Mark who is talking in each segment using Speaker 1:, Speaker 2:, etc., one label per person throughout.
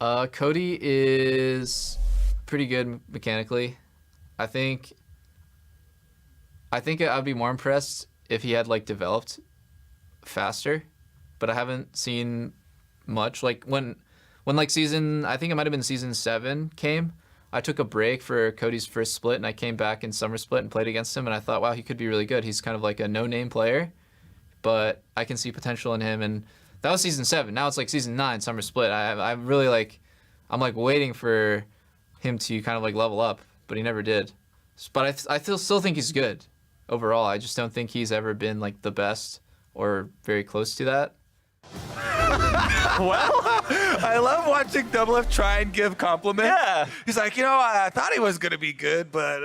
Speaker 1: Cody is pretty good mechanically. I think I'd be more impressed if he had like developed faster, but I haven't seen much. Like when like I think it might have been season 7 came. I took a break for Cody's first split, and I came back in summer split and played against him, and I thought, wow, he could be really good. He's kind of like a no-name player, but I can see potential in him. And that was season 7. Now it's like season 9 summer split. I'm really like, I'm like waiting for him to kind of like level up, but he never did. But I still think he's good overall. I just don't think he's ever been like the best or very close to that.
Speaker 2: Well, I love watching Double F try and give compliments.
Speaker 3: Yeah.
Speaker 2: He's like, I thought he was going to be good, but...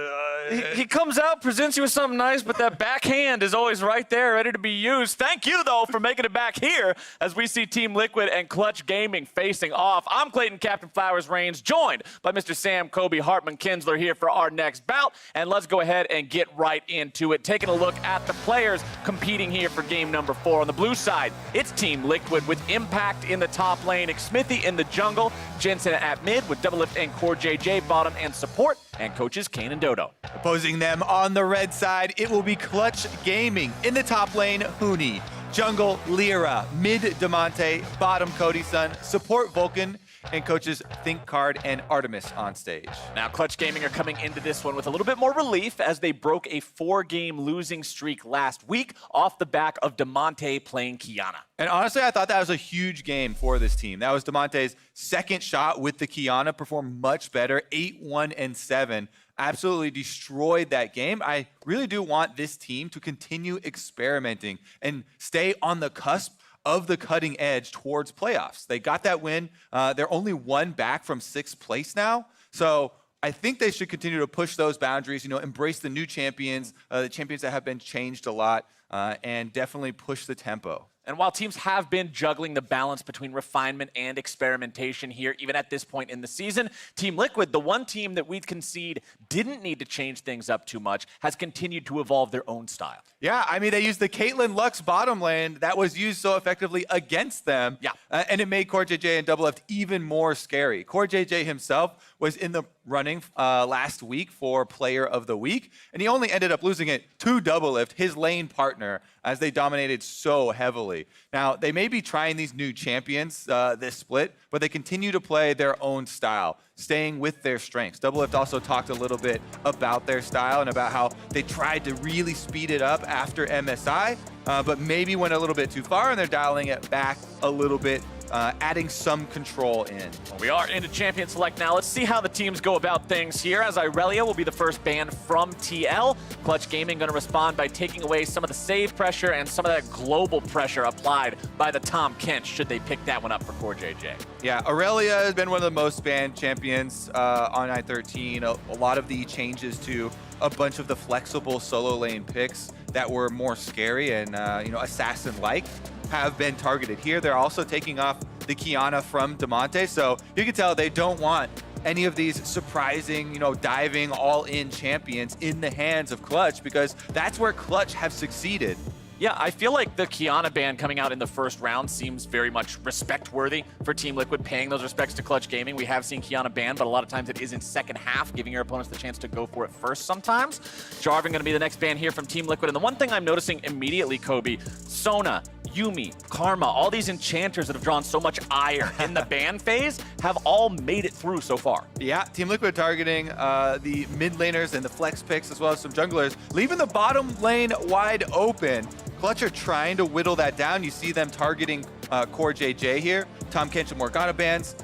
Speaker 3: He comes out, presents you with something nice, but that backhand is always right there, ready to be used. Thank you, though, for making it back here as we see Team Liquid and Clutch Gaming facing off. I'm Clayton Captain Flowers Reigns, joined by Mr. Sam Kobe Hartman Kinsler here for our next bout. And let's go ahead and get right into it. Taking a look at the players competing here for game number 4. On the blue side, it's Team Liquid with Impact in the top lane, Smithy in the jungle, Jensen at mid with Double Lift and Core JJ bottom and support, and coaches Kane and Dodo.
Speaker 2: Opposing them on the red side, it will be Clutch Gaming. In the top lane, Huni. Jungle, Lyra. Mid, Demonte. Bottom, Cody Sun. Support, Vulcan. And coaches Think Card and Artemis on stage.
Speaker 3: Now, Clutch Gaming are coming into this one with a little bit more relief as they broke a 4-game losing streak last week off the back of Demonte playing Kiana.
Speaker 2: And honestly, I thought that was a huge game for this team. That was Demonte's second shot with the Kiana, performed much better, 8-1 and 7. Absolutely destroyed that game. I really do want this team to continue experimenting and stay on the cusp of the cutting edge towards playoffs. They got that win. They're only one back from 6th place now. So I think they should continue to push those boundaries, embrace the new champions, the champions that have been changed a lot, and definitely push the tempo.
Speaker 3: And while teams have been juggling the balance between refinement and experimentation here, even at this point in the season, Team Liquid, the one team that we'd concede didn't need to change things up too much, has continued to evolve their own style.
Speaker 2: Yeah, I mean, they used the Caitlyn Lux bottom lane that was used so effectively against them.
Speaker 3: Yeah.
Speaker 2: And it made Core JJ and Double Lift even more scary. Core JJ himself was in the running last week for Player of the Week, and he only ended up losing it to Double Lift, his lane partner, as they dominated so heavily. Now, they may be trying these new champions this split, but they continue to play their own style, staying with their strengths. Double Lift also talked a little bit about their style and about how they tried to really speed it up after MSI, but maybe went a little bit too far, and they're dialing it back a little bit, adding some control in.
Speaker 3: Well, we are into Champion Select now. Let's see how the teams go about things here, as Irelia will be the first ban from TL. Clutch Gaming going to respond by taking away some of the save pressure and some of that global pressure applied by the Tom Kent, should they pick that one up for Core JJ.
Speaker 2: Yeah, Aurelia has been one of the most banned champions on I-13. A lot of the changes to a bunch of the flexible solo lane picks that were more scary and assassin-like have been targeted here. They're also taking off the Kiana from Demonte, so you can tell they don't want any of these surprising, diving all-in champions in the hands of Clutch, because that's where Clutch have succeeded.
Speaker 3: Yeah, I feel like the Kiana ban coming out in the first round seems very much respect-worthy for Team Liquid, paying those respects to Clutch Gaming. We have seen Kiana banned, but a lot of times it is in second half, giving your opponents the chance to go for it first sometimes. Jarvan going to be the next ban here from Team Liquid. And the one thing I'm noticing immediately, Kobe, Sona, Yuumi, Karma, all these enchanters that have drawn so much ire in the ban phase have all made it through so far.
Speaker 2: Yeah, Team Liquid targeting the mid laners and the flex picks, as well as some junglers, leaving the bottom lane wide open. Clutch are trying to whittle that down. You see them targeting Core JJ here. Tom Kent and Morgana bans,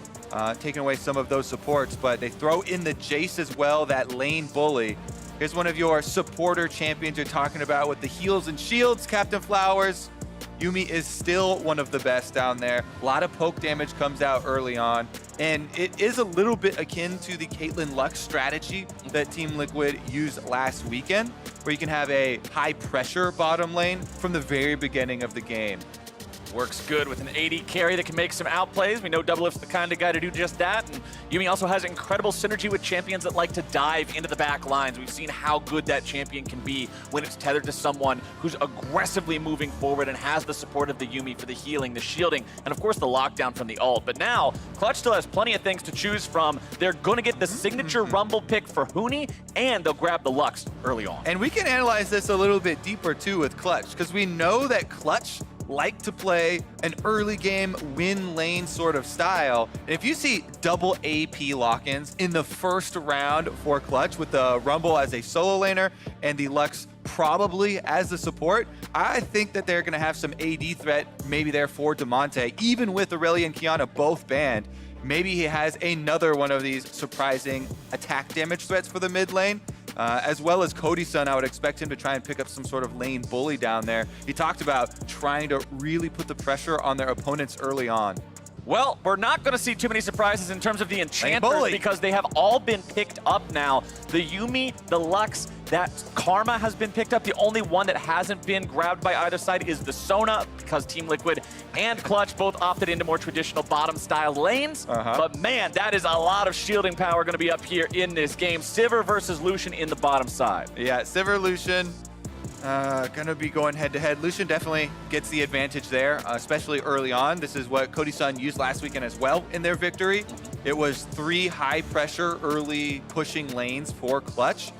Speaker 2: taking away some of those supports, but they throw in the Jace as well, that lane bully. Here's one of your supporter champions you're talking about with the heals and shields, Captain Flowers. Yuumi is still one of the best down there. A lot of poke damage comes out early on, and it is a little bit akin to the Caitlyn Lux strategy that Team Liquid used last weekend, where you can have a high-pressure bottom lane from the very beginning of the game.
Speaker 3: Works good with an AD carry that can make some outplays. We know Doublelift's the kind of guy to do just that. And Yuumi also has incredible synergy with champions that like to dive into the back lines. We've seen how good that champion can be when it's tethered to someone who's aggressively moving forward and has the support of the Yuumi for the healing, the shielding, and of course the lockdown from the ult. But now, Clutch still has plenty of things to choose from. They're going to get the signature Rumble pick for Huni, and they'll grab the Lux early on.
Speaker 2: And we can analyze this a little bit deeper too with Clutch, because we know that Clutch like to play an early game win lane sort of style. And if you see double AP lock-ins in the first round for Clutch with the Rumble as a solo laner and the Lux probably as the support, I think that they're going to have some AD threat maybe there for Damonte, even with Aurelia and Kiana both banned. Maybe he has another one of these surprising attack damage threats for the mid lane. As well as Cody-san, I would expect him to try and pick up some sort of lane bully down there. He talked about trying to really put the pressure on their opponents early on.
Speaker 3: Well, we're not going to see too many surprises in terms of the enchanters because they have all been picked up now. The Yuumi, the Lux, that Karma has been picked up. The only one that hasn't been grabbed by either side is the Sona, because Team Liquid and Clutch both opted into more traditional bottom-style lanes. But man, that is a lot of shielding power going to be up here in this game. Sivir versus Lucian in the bottom side.
Speaker 2: Yeah, Sivir, Lucian, gonna be going head-to-head. Lucian definitely gets the advantage there, especially early on. This is what Cody-san used last weekend as well in their victory. It was 3 high-pressure early pushing lanes for Clutch.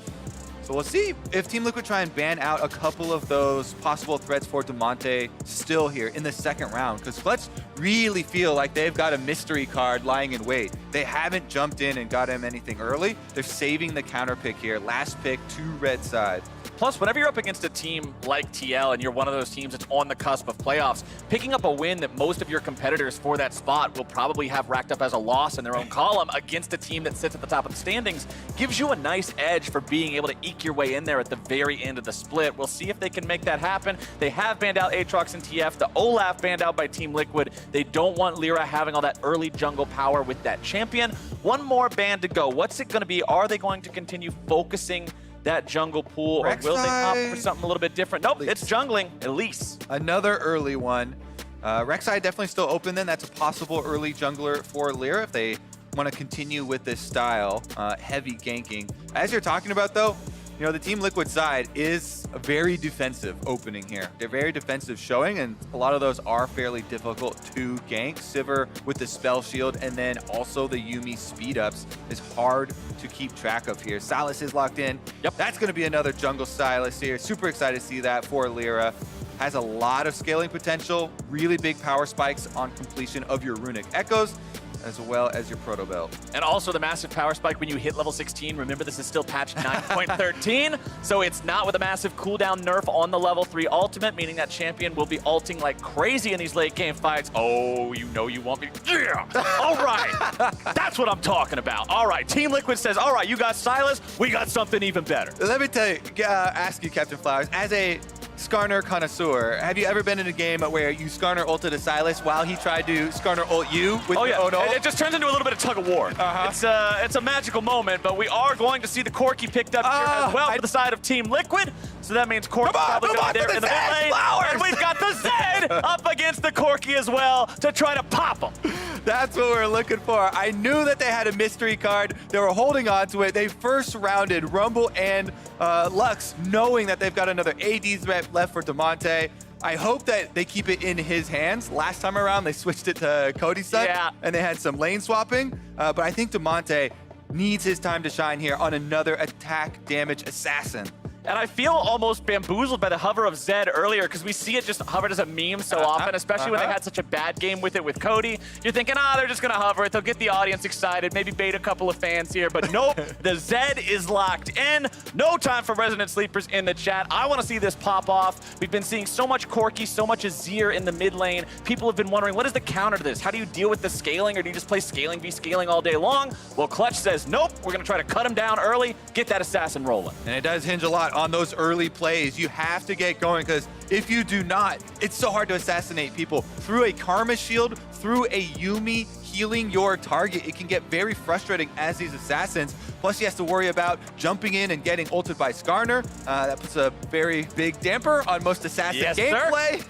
Speaker 2: So we'll see if Team Liquid try and ban out a couple of those possible threats for Damonte still here in the second round, because Clutch really feel like they've got a mystery card lying in wait. They haven't jumped in and got him anything early. They're saving the counter pick here. Last pick to red side.
Speaker 3: Plus, whenever you're up against a team like TL and you're one of those teams that's on the cusp of playoffs, picking up a win that most of your competitors for that spot will probably have racked up as a loss in their own column against a team that sits at the top of the standings gives you a nice edge for being able to eke your way in there at the very end of the split. We'll see if they can make that happen. They have banned out Aatrox and TF. The Olaf banned out by Team Liquid. They don't want Lyra having all that early jungle power with that champion. One more ban to go. What's it going to be? Are they going to continue focusing that jungle pool, or will they opt for something a little bit different? Nope, it's jungling, Elise.
Speaker 2: Another early one. Rek'Sai definitely still open then. That's a possible early jungler for Lyra if they want to continue with this style, heavy ganking. As you're talking about though, you know, the Team Liquid side is a very defensive opening here. They're very defensive showing, and a lot of those are fairly difficult to gank. Sivir with the spell shield, and then also the Yuumi speed ups is hard to keep track of here. Sylas is locked in.
Speaker 3: Yep.
Speaker 2: That's going to be another jungle Sylas here. Super excited to see that for Lyra. Has a lot of scaling potential, really big power spikes on completion of your Runic Echoes, as well as your Proto Belt.
Speaker 3: And also the massive power spike when you hit level 16. Remember, this is still patch 9.13, so it's not with a massive cooldown nerf on the level 3 ultimate, meaning that champion will be ulting like crazy in these late game fights. Oh, you know you want me. Yeah! All right! That's what I'm talking about. All right, Team Liquid says, all right, you got Sylas, we got something even better.
Speaker 2: Let me tell you, ask you, Captain Flowers, as a Skarner connoisseur, have you ever been in a game where you Skarner ulted a Sylas while he tried to Skarner ult you with your own ult?
Speaker 3: It just turns into a little bit of tug of war. It's a magical moment, but we are going to see the Corki picked up here as well for the side of Team Liquid. So that means Corki's probably going to be there in the mid lane. And we've got the Zed up against the Corki as well to try to pop him.
Speaker 2: That's what we're looking for. I knew that they had a mystery card. They were holding on to it. They first rounded Rumble and Lux, knowing that they've got another AD threat left for Damonte. I hope that they keep it in his hands. Last time around, they switched it to Cody-san, and they had some lane swapping. But I think Damonte needs his time to shine here on another attack damage assassin.
Speaker 3: And I feel almost bamboozled by the hover of Zed earlier, because we see it just hovered as a meme so often, especially when they had such a bad game with it with Cody. You're thinking, they're just going to hover it. They'll get the audience excited, maybe bait a couple of fans here. But nope, the Zed is locked in. No time for Resident Sleepers in the chat. I want to see this pop off. We've been seeing so much Corki, so much Azir in the mid lane. People have been wondering, what is the counter to this? How do you deal with the scaling, or do you just play scaling v scaling all day long? Well, Clutch says, nope, we're going to try to cut him down early, get that assassin rolling.
Speaker 2: And it does hinge a lot on those early plays. You have to get going, because if you do not, it's so hard to assassinate people. Through a Karma shield, through a Yuumi healing your target, it can get very frustrating as these assassins. Plus, he has to worry about jumping in and getting ulted by Skarner. That puts a very big damper on most assassin gameplay.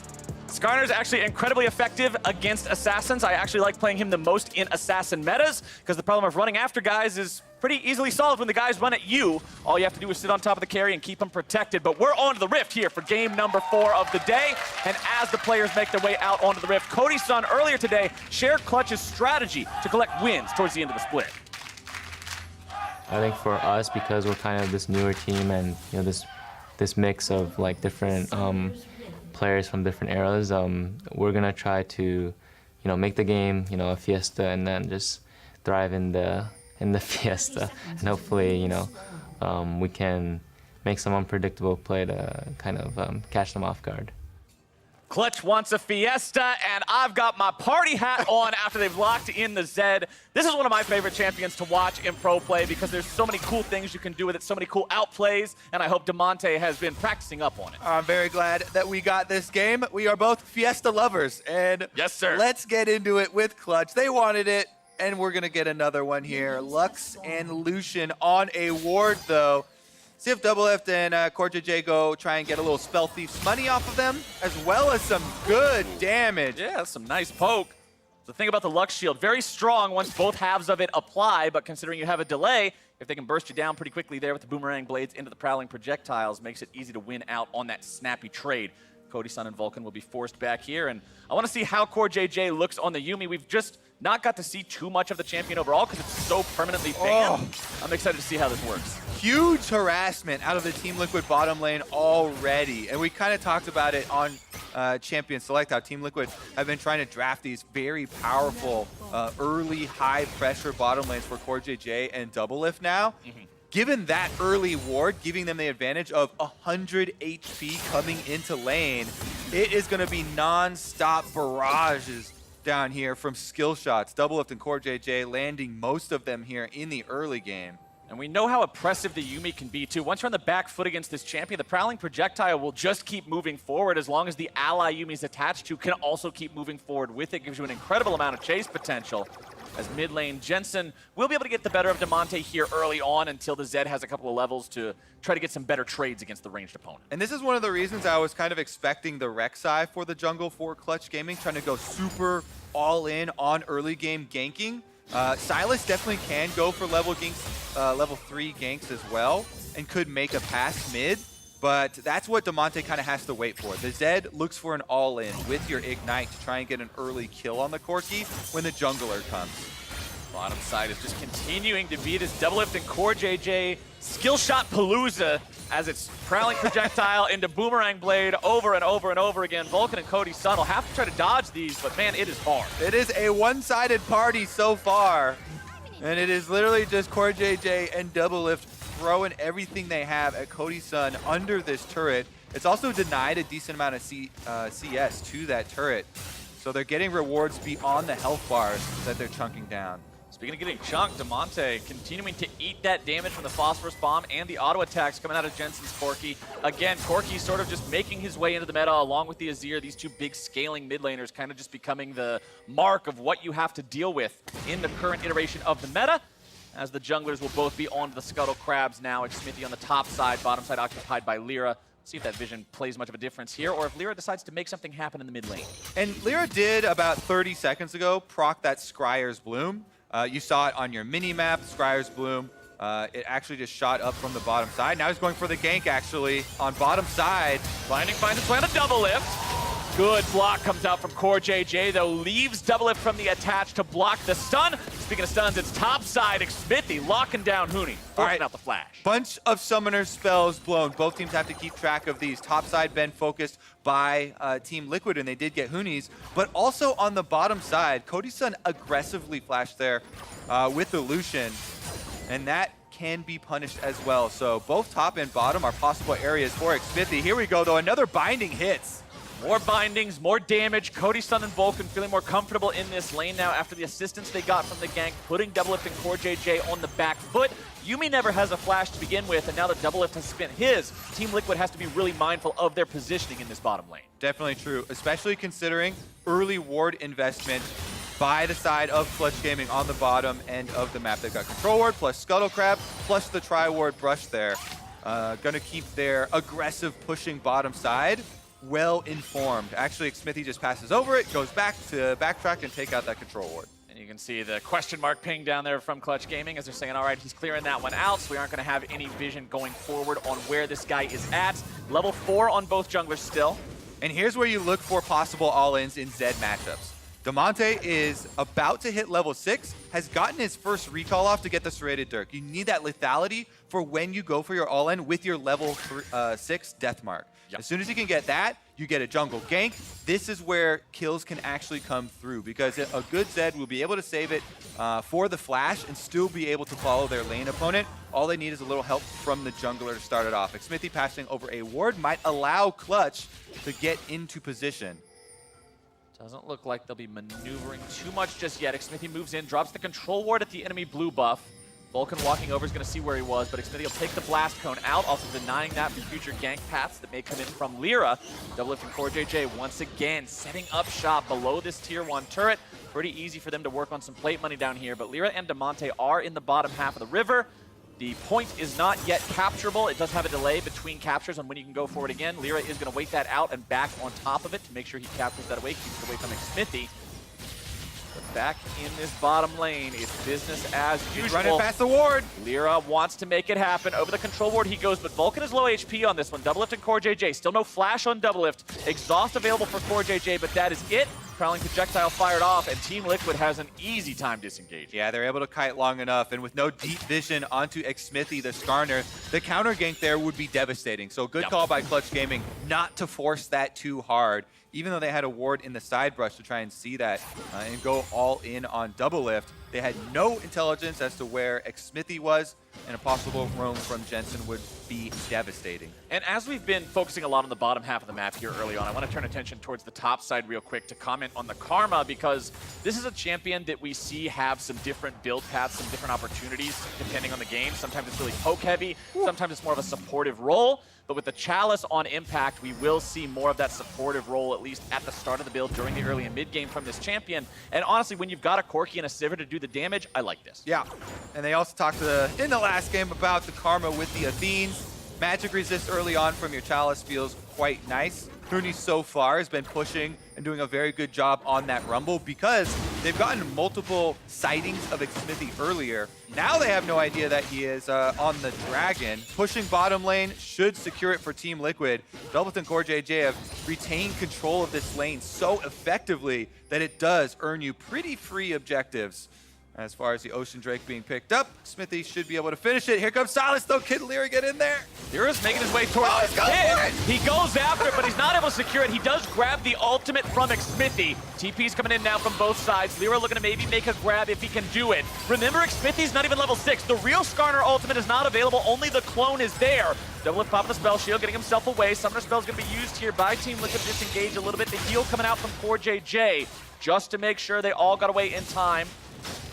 Speaker 3: Skarner's actually incredibly effective against assassins. I actually like playing him the most in assassin metas because the problem of running after guys is pretty easily solved when the guys run at you. All you have to do is sit on top of the carry and keep them protected. But we're on to the Rift here for game number 4 of the day. And as the players make their way out onto the Rift, Cody's son earlier today shared Clutch's strategy to collect wins towards the end of the split.
Speaker 4: I think for us, because we're kind of this newer team and this mix of like different players from different eras, we're gonna try to make the game a fiesta and then just thrive in the fiesta, and hopefully we can make some unpredictable play to kind of catch them off guard.
Speaker 3: Clutch wants a fiesta, and I've got my party hat on after they've locked in the Zed. This is one of my favorite champions to watch in pro play because there's so many cool things you can do with it, so many cool outplays, and I hope Damonte has been practicing up on it.
Speaker 2: I'm very glad that we got this game. We are both fiesta lovers, and
Speaker 3: yes, sir.
Speaker 2: Let's get into it with Clutch. They wanted it, and we're gonna get another one here. Lux and Lucian on a ward, though. See if Doublelift and CoreJJ go try and get a little Spell Thief's money off of them, as well as some good damage.
Speaker 3: Yeah, some nice poke. The thing about the Lux Shield, very strong once both halves of it apply, but considering you have a delay, if they can burst you down pretty quickly there with the boomerang blades into the prowling projectiles, makes it easy to win out on that snappy trade. Cody, Sun, and Vulcan will be forced back here, and I want to see how CoreJJ looks on the Yuumi. We've just not got to see too much of the champion overall because it's so permanently banned. I'm excited to see how this works.
Speaker 2: Huge harassment out of the Team Liquid bottom lane already, and we kind of talked about it on Champion Select, how Team Liquid have been trying to draft these very powerful early high-pressure bottom lanes for CoreJJ and Doublelift now. Given that early ward, giving them the advantage of 100 HP coming into lane, it is going to be non-stop barrages down here from skill shots. Doublelift and CoreJJ landing most of them here in the early game.
Speaker 3: And we know how oppressive the Yuumi can be, too. Once you're on the back foot against this champion, the Prowling Projectile will just keep moving forward as long as the ally Yuumi's attached to can also keep moving forward with it. Gives you an incredible amount of chase potential. As mid lane, Jensen will be able to get the better of Damonte here early on until the Zed has a couple of levels to try to get some better trades against the ranged opponent.
Speaker 2: And this is one of the reasons I was kind of expecting the Rek'Sai for the jungle for Clutch Gaming, trying to go super all in on early game ganking. Silas definitely can go for level 3 ganks as well and could make a pass mid, but that's what Damonte kind of has to wait for. The Zed looks for an all-in with your Ignite to try and get an early kill on the Corki when the jungler comes.
Speaker 3: Bottom side is just continuing to be this Doublelift and CoreJJ skill shot palooza as it's Prowling Projectile into Boomerang Blade over and over and over again. Vulcan and Cody Sun will have to try to dodge these, but man, it is hard.
Speaker 2: It is a one-sided party so far, and it is literally just CoreJJ and Doublelift throwing everything they have at Cody Sun under this turret. It's also denied a decent amount of CS to that turret, so they're getting rewards beyond the health bars that they're chunking down.
Speaker 3: Speaking of getting chunked, Damonte continuing to eat that damage from the Phosphorus Bomb and the auto attacks coming out of Jensen's Corki. Again, Corki sort of just making his way into the meta along with the Azir. These two big scaling mid laners kind of just becoming the mark of what you have to deal with in the current iteration of the meta. As the junglers will both be on the Scuttle Crabs now. Xmithie on the top side, bottom side occupied by Lyra. See if that vision plays much of a difference here, or if Lyra decides to make something happen in the mid lane.
Speaker 2: And Lyra did about 30 seconds ago proc that Scryer's Bloom. You saw it on your mini-map, Scryer's Bloom. It actually just shot up from the bottom side. Now he's going for the gank, actually, on bottom side.
Speaker 3: Blinding finds its way on a Doublelift. Good block comes out from CoreJJ, though, leaves Doublelift from the attach to block the stun. Speaking of stuns, it's top side, Xmithie locking down Huni, forcing out the flash.
Speaker 2: Bunch of summoner spells blown. Both teams have to keep track of these. Top side been focused by Team Liquid, and they did get Huni's. But also on the bottom side, Cody Sun aggressively flashed there with the Lucian, and that can be punished as well. So both top and bottom are possible areas for Xmithie. Here we go, though. Another binding hits.
Speaker 3: More bindings, more damage. Cody, Sun, and Vulcan feeling more comfortable in this lane now after the assistance they got from the gank, putting Doublelift and CoreJJ on the back foot. Yuumi never has a flash to begin with, and now that Doublelift has spent his, Team Liquid has to be really mindful of their positioning in this bottom lane.
Speaker 2: Definitely true, especially considering early ward investment by the side of Clutch Gaming on the bottom end of the map. They've got Control Ward plus Scuttle Crab plus the Tri-Ward Brush there. Gonna keep their aggressive pushing bottom side. well informed. Actually, Smithy just passes over it, goes back to backtrack and take out that control ward.
Speaker 3: And you can see the question mark ping down there from Clutch Gaming as they're saying, all right, he's clearing that one out, so we aren't going to have any vision going forward on where this guy is at. Level 4 on both junglers still.
Speaker 2: And here's where you look for possible all-ins in Zed matchups. Damonte is about to hit level 6, has gotten his first recall off to get the serrated Dirk. You need that lethality for when you go for your all-in with your level 6 death mark.
Speaker 3: Yep.
Speaker 2: As soon as you can get that, you get a jungle gank. This is where kills can actually come through because a good Zed will be able to save it for the flash and still be able to follow their lane opponent. All they need is a little help from the jungler to start it off. Xmithie passing over a ward might allow Clutch to get into position.
Speaker 3: Doesn't look like they'll be maneuvering too much just yet. Xmithie moves in, drops the control ward at the enemy blue buff. Vulcan walking over is going to see where he was, but Xmithie will take the blast cone out, also denying that for future gank paths that may come in from Lyra. Double lift from Core JJ once again, setting up shop below this tier 1 turret. Pretty easy for them to work on some plate money down here, but Lyra and Damonte are in the bottom half of the river. The point is not yet capturable. It does have a delay between captures on when you can go for it again. Lyra is going to wait that out and back on top of it to make sure he captures that away, keeps it away from Xmithie. But back in this bottom lane, it's business as usual.
Speaker 2: He's running past the ward.
Speaker 3: Lyra wants to make it happen. Over the control ward he goes, but Vulcan is low HP on this one. Double lift and Core JJ. Still no flash on double lift. Exhaust available for Core JJ, but that is it. Prowling projectile fired off, and Team Liquid has an easy time disengaging.
Speaker 2: Yeah, they're able to kite long enough, and with no deep vision onto Xmithie, the Skarner, the counter gank there would be devastating. So good call by Clutch Gaming not to force that too hard, even though they had a ward in the side brush to try and see that and go all in on double lift. They had no intelligence as to where Xmithie was, and a possible roam from Jensen would be devastating.
Speaker 3: And as we've been focusing a lot on the bottom half of the map here early on, I want to turn attention towards the top side real quick to comment on the Karma, because this is a champion that we see have some different build paths, some different opportunities depending on the game. Sometimes it's really poke heavy, sometimes it's more of a supportive role. But with the Chalice on Impact, we will see more of that supportive role, at least at the start of the build during the early and mid game from this champion. And honestly, when you've got a Corki and a Sivir to do the damage, I like this.
Speaker 2: Yeah, and they also talked in the last game about the Karma with the Athenes. Magic resist early on from your Chalice feels quite nice. Huni so far has been pushing and doing a very good job on that Rumble because they've gotten multiple sightings of Xmithie earlier. Now they have no idea that he is on the Dragon. Pushing bottom lane should secure it for Team Liquid. Doubleth and Core JJ have retained control of this lane so effectively that it does earn you pretty free objectives. As far as the Ocean Drake being picked up, Xmithie should be able to finish it. Here comes Silas, though. Can Lyra get in there?
Speaker 3: Lyra's making his way towards
Speaker 2: he's going for it!
Speaker 3: He goes after it, but he's not able to secure it. He does grab the ultimate from Xmithie. TP's coming in now from both sides. Lyra looking to maybe make a grab if he can do it. Remember, Xmithie's not even level 6. The real Skarner ultimate is not available. Only the clone is there. Double lift popping the spell shield, getting himself away. Summoner spell is going to be used here by Team Liquid to disengage a little bit. The heal coming out from Core JJ just to make sure they all got away in time.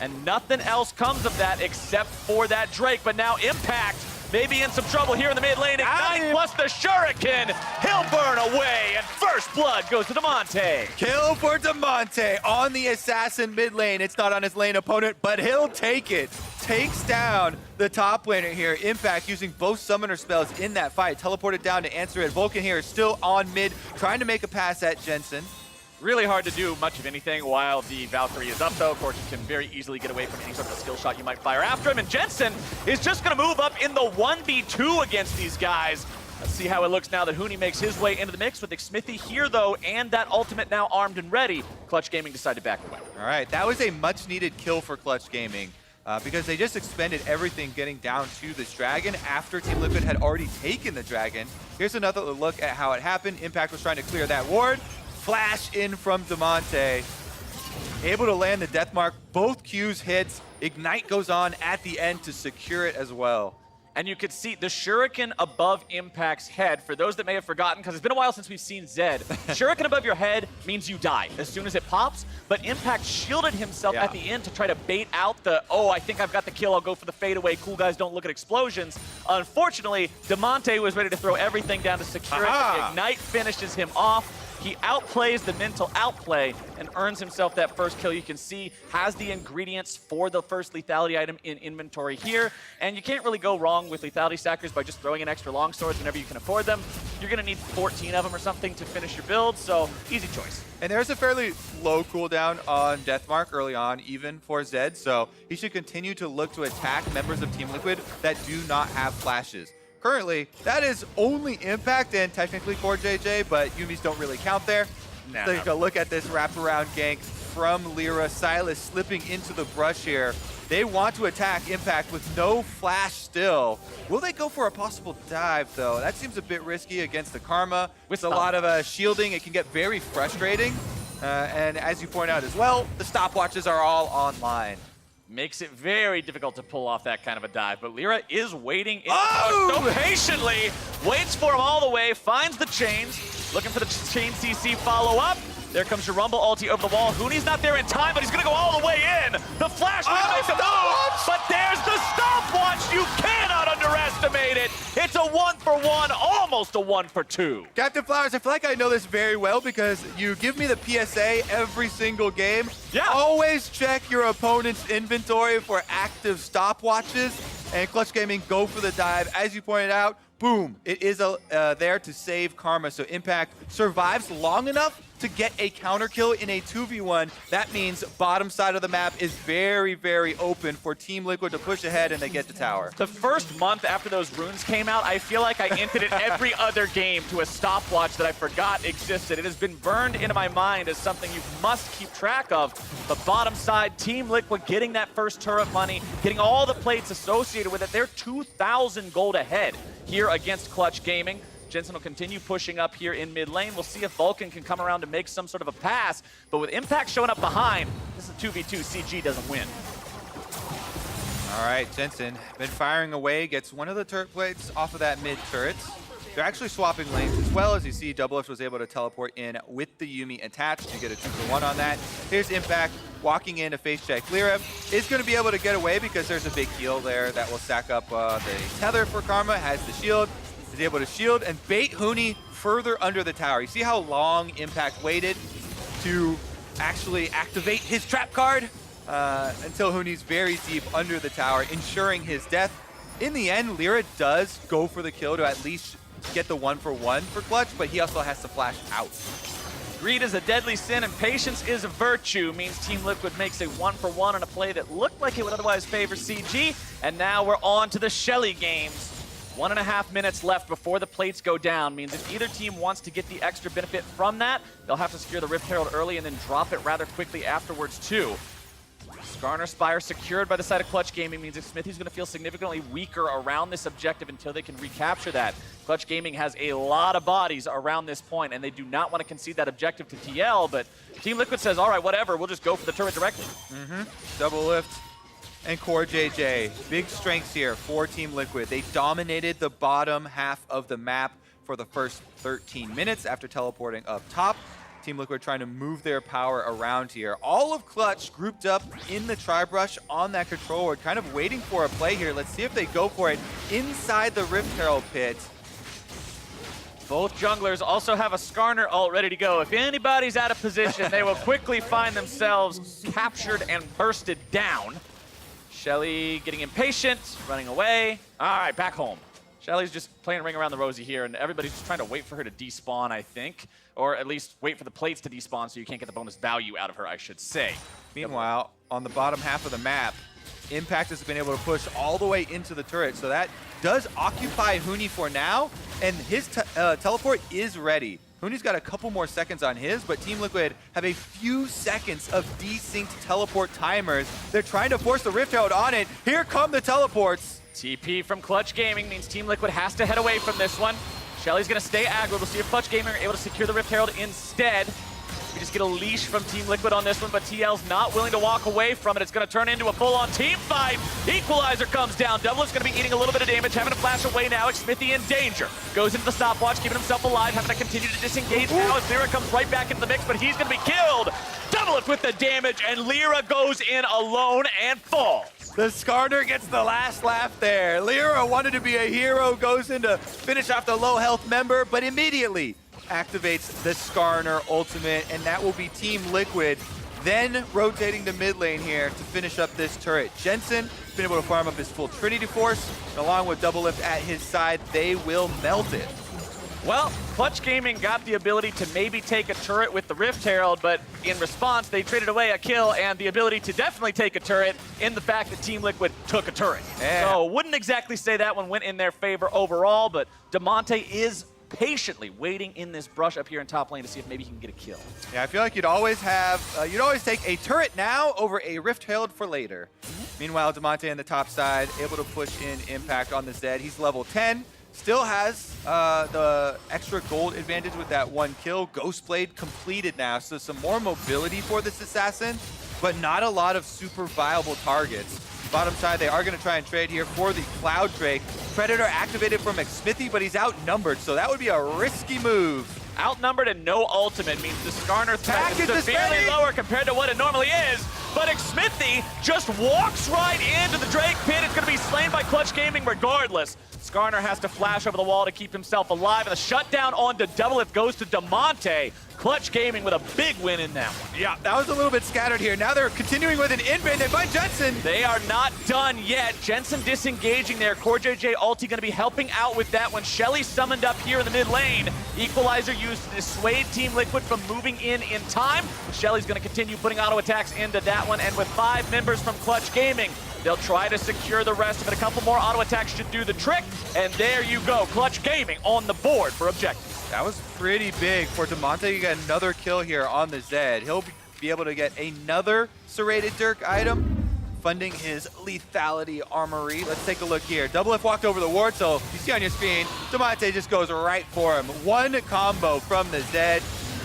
Speaker 3: And nothing else comes of that except for that Drake. But now Impact may be in some trouble here in the mid lane. Ignite plus the Shuriken. He'll burn away. And first blood goes to Damonte.
Speaker 2: Kill for Damonte on the Assassin mid lane. It's not on his lane opponent, but he'll take it. Takes down the top laner here. Impact using both summoner spells in that fight. Teleported down to answer it. Vulcan here is still on mid, trying to make a pass at Jensen.
Speaker 3: Really hard to do much of anything while the Valkyrie is up, though. Of course, you can very easily get away from any sort of a skill shot you might fire after him. And Jensen is just going to move up in the 1v2 against these guys. Let's see how it looks now that Huni makes his way into the mix with Xmithie here, though, and that ultimate now armed and ready. Clutch Gaming decided to back away.
Speaker 2: All right, that was a much-needed kill for Clutch Gaming because they just expended everything getting down to this Dragon after Team Liquid had already taken the Dragon. Here's another look at how it happened. Impact was trying to clear that ward. Flash in from Damonte. Able to land the death mark. Both Qs hits. Ignite goes on at the end to secure it as well.
Speaker 3: And you could see the Shuriken above Impact's head. For those that may have forgotten, because it's been a while since we've seen Zed, Shuriken above your head means you die as soon as it pops. But Impact shielded himself at the end to try to bait out the, oh, I think I've got the kill, I'll go for the fadeaway, cool guys don't look at explosions. Unfortunately, Damonte was ready to throw everything down to secure it. Ignite finishes him off. He outplays the mental outplay and earns himself that first kill. You can see has the ingredients for the first lethality item in inventory here. And you can't really go wrong with lethality stackers by just throwing in extra long swords whenever you can afford them. You're going to need 14 of them or something to finish your build, so easy choice.
Speaker 2: And there's a fairly low cooldown on Deathmark early on, even for Zed, so he should continue to look to attack members of Team Liquid that do not have flashes. Currently, that is only Impact and technically Core JJ, but Yumis don't really count there.
Speaker 3: Nah,
Speaker 2: Take a look at this wraparound gank from Lyra. Silas slipping into the brush here. They want to attack Impact with no flash still. Will they go for a possible dive, though? That seems a bit risky against the Karma. With a lot of shielding, it can get very frustrating. And as you point out as well, the stopwatches are all online.
Speaker 3: Makes it very difficult to pull off that kind of a dive, but Lyra is waiting
Speaker 2: Oh!
Speaker 3: so patiently, waits for him all the way, finds the chains, looking for the chain CC follow-up. There comes your Rumble ulti over the wall. Hooney's not there in time, but he's gonna go all the way in. The flash will make the move, but there's the stopwatch. You cannot underestimate it. It's a 1-for-1, almost a 1-for-2.
Speaker 2: Captain Flowers, I feel like I know this very well because you give me the PSA every single game.
Speaker 3: Yeah.
Speaker 2: Always check your opponent's inventory for active stopwatches, and Clutch Gaming go for the dive. As you pointed out, boom, it is there to save Karma. So Impact survives long enough to get a counter kill in a 2v1. That means bottom side of the map is very, very open for Team Liquid to push ahead, and they get the tower.
Speaker 3: The first month after those runes came out, I feel like I ended it every other game to a stopwatch that I forgot existed. It has been burned into my mind as something you must keep track of. The bottom side, Team Liquid getting that first turret money, getting all the plates associated with it. They're 2,000 gold ahead here against Clutch Gaming. Jensen will continue pushing up here in mid lane. We'll see if Vulcan can come around to make some sort of a pass, but with Impact showing up behind, this is a 2v2. CG doesn't win.
Speaker 2: All right, Jensen been firing away, gets one of the turret plates off of that mid turret. They're actually swapping lanes as well. As you see, Doublelift was able to teleport in with the Yuumi attached. You get a 2-for-1 on that. Here's Impact walking in to face check. Lyra is going to be able to get away because there's a big heal there that will stack up the tether for Karma. Has the shield. Is able to shield and bait Hooney further under the tower. You see how long Impact waited to actually activate his trap card until Hooney's very deep under the tower, ensuring his death. In the end, Lyra does go for the kill to at least get the 1-for-1 for Clutch, but he also has to flash out.
Speaker 3: Greed is a deadly sin and patience is a virtue. Means Team Liquid makes a 1-for-1 on a play that looked like it would otherwise favor CG. And now we're on to the Shelly games. 1.5 minutes left before the plates go down. Means if either team wants to get the extra benefit from that, they'll have to secure the Rift Herald early and then drop it rather quickly afterwards too. Skarner Spire secured by the side of Clutch Gaming means if Smithy's going to feel significantly weaker around this objective until they can recapture that. Clutch Gaming has a lot of bodies around this point, and they do not want to concede that objective to TL, but Team Liquid says, all right, whatever, we'll just go for the turret directly.
Speaker 2: Doublelift and Core JJ. Big strengths here for Team Liquid. They dominated the bottom half of the map for the first 13 minutes after teleporting up top. Team Liquid trying to move their power around here. All of Clutch grouped up in the tri-brush on that control ward, kind of waiting for a play here. Let's see if they go for it inside the Rift Herald pit.
Speaker 3: Both junglers also have a Skarner ult ready to go. If anybody's out of position, they will quickly find themselves captured and bursted down. Shelly getting impatient, running away. All right, back home. Shelly's just playing Ring Around the Rosie here, and everybody's just trying to wait for her to despawn, I think. Or at least wait for the plates to despawn so you can't get the bonus value out of her, I should say.
Speaker 2: Meanwhile, on the bottom half of the map, Impact has been able to push all the way into the turret, so that does occupy Hooney for now, and his teleport is ready. Hooney's got a couple more seconds on his, but Team Liquid have a few seconds of desynced teleport timers. They're trying to force the Rift Herald on it. Here come the teleports.
Speaker 3: TP from Clutch Gaming means Team Liquid has to head away from this one. Shelly's going to stay aggro. We'll see if Clutch Gaming are able to secure the Rift Herald instead. We just get a leash from Team Liquid on this one, but TL's not willing to walk away from it. It's going to turn into a full-on team fight. Equalizer comes down. Doublelift's going to be eating a little bit of damage, having to flash away now. Smithy in danger. Goes into the stopwatch, keeping himself alive, having to continue to disengage now as Lyra comes right back into the mix, but he's going to be killed. Doublelift with the damage, and Lyra goes in alone and falls.
Speaker 2: The Skarner gets the last laugh there. Lyra wanted to be a hero, goes in to finish off the low health member, but immediately activates the Skarner ultimate, and that will be Team Liquid then rotating to mid lane here to finish up this turret. Jensen has been able to farm up his full Trinity Force, and along with Double Lift at his side, they will melt it.
Speaker 3: Well, Clutch Gaming got the ability to maybe take a turret with the Rift Herald, but in response, they traded away a kill and the ability to definitely take a turret in the fact that Team Liquid took a turret.
Speaker 2: Yeah.
Speaker 3: So wouldn't exactly say that one went in their favor overall, but Damonte is patiently waiting in this brush up here in top lane to see if maybe he can get a kill.
Speaker 2: Yeah, I feel like you'd always take a turret now over a Rift Herald for later. Meanwhile, Damonte on the top side, able to push in impact on the Zed. He's level 10. Still has the extra gold advantage with that one kill. Ghostblade completed now, so some more mobility for this assassin, but not a lot of super viable targets. Bottom side, they are going to try and trade here for the Cloud Drake. Predator activated from McSmithy, but he's outnumbered, so that would be a risky move.
Speaker 3: Outnumbered and no ultimate means the Skarner threat
Speaker 2: Package
Speaker 3: is
Speaker 2: is
Speaker 3: severely
Speaker 2: ready.
Speaker 3: lower compared to what it normally is. But Smithy just walks right into the Drake pit. It's going to be slain by Clutch Gaming regardless. Skarner has to flash over the wall to keep himself alive. And the shutdown onto Double Lift goes to Damonte. Clutch Gaming with a big win in that one.
Speaker 2: Yeah, that was a little bit scattered here. Now they're continuing with an in-bid. They find Jensen.
Speaker 3: They are not done yet. Jensen disengaging there. CoreJJ ulti going to be helping out with that when Shelly summoned up here in the mid lane. Equalizer used to dissuade Team Liquid from moving in time. Shelly's going to continue putting auto attacks into that one. And with 5 members from Clutch Gaming, they'll try to secure the rest of it. A couple more auto attacks should do the trick. And there you go. Clutch Gaming on the board for objectives.
Speaker 2: That was pretty big for Damonte. You got another kill here on the Zed. He'll be able to get another serrated Dirk item, funding his lethality armory. Let's take a look here. Double F walked over the ward, so you see on your screen, Damonte just goes right for him. One combo from the Zed.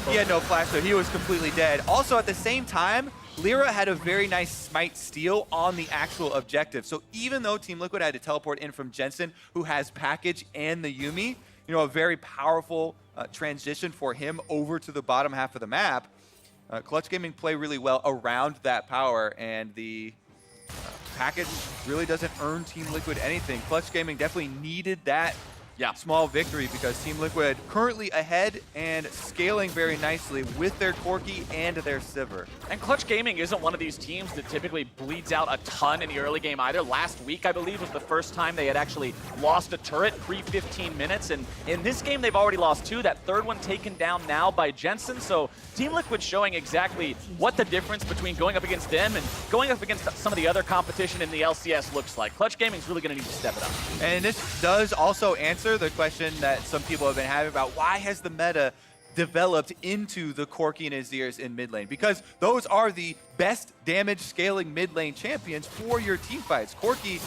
Speaker 2: He had no flash, so he was completely dead. Also, at the same time, Lyra had a very nice smite steal on the actual objective. So even though Team Liquid had to teleport in from Jensen, who has package and the Yuumi, you know, a very powerful transition for him over to the bottom half of the map. Clutch Gaming play really well around that power, and the package really doesn't earn Team Liquid anything. Clutch Gaming definitely needed that small victory because Team Liquid currently ahead and scaling very nicely with their Corki and their Sivir.
Speaker 3: And Clutch Gaming isn't one of these teams that typically bleeds out a ton in the early game either. Last week, I believe, was the first time they had actually lost a turret pre-15 minutes. And in this game, they've already lost 2. That third one taken down now by Jensen. So Team Liquid showing exactly what the difference between going up against them and going up against some of the other competition in the LCS looks like. Clutch Gaming's really going to need to step it up.
Speaker 2: And this does also answer the question that some people have been having about why has the meta developed into the Corki and Azirs in mid lane, because those are the best damage scaling mid lane champions for your team fights. Corki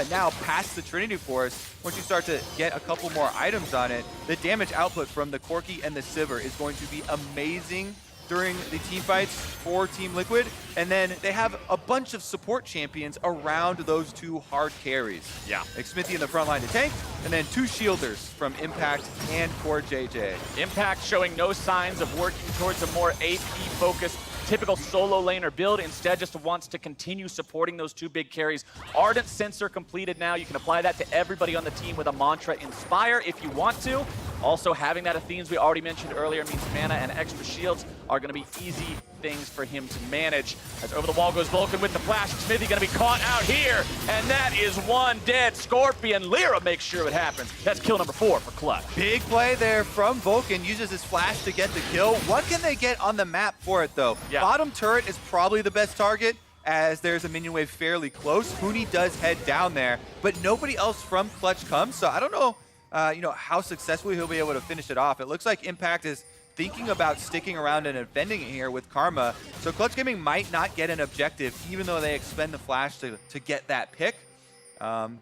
Speaker 2: now past the Trinity Force, once you start to get a couple more items on it, the damage output from the Corki and the Sivir is going to be amazing during the team fights for Team Liquid. And then they have a bunch of support champions around those 2 hard carries.
Speaker 3: Yeah.
Speaker 2: McSmithy in the front line to tank, and then 2 shielders from Impact and CoreJJ.
Speaker 3: Impact showing no signs of working towards a more AP-focused, typical solo laner build. Instead, just wants to continue supporting those 2 big carries. Ardent Sensor completed now. You can apply that to everybody on the team with a mantra, Inspire, if you want to. Also, having that Athenes we already mentioned earlier means mana and extra shields are going to be easy things for him to manage. As over the wall goes Vulcan with the flash. Smithy going to be caught out here, and that is 1 dead Scorpion. Lyra makes sure it happens. That's kill number 4 for Clutch.
Speaker 2: Big play there from Vulcan, uses his flash to get the kill. What can they get on the map for it, though?
Speaker 3: Yeah.
Speaker 2: Bottom turret is probably the best target, as there's a minion wave fairly close. Huni does head down there, but nobody else from Clutch comes, so I don't know how successfully he'll be able to finish it off. It looks like Impact is thinking about sticking around and defending it here with Karma. So Clutch Gaming might not get an objective, even though they expend the flash to get that pick.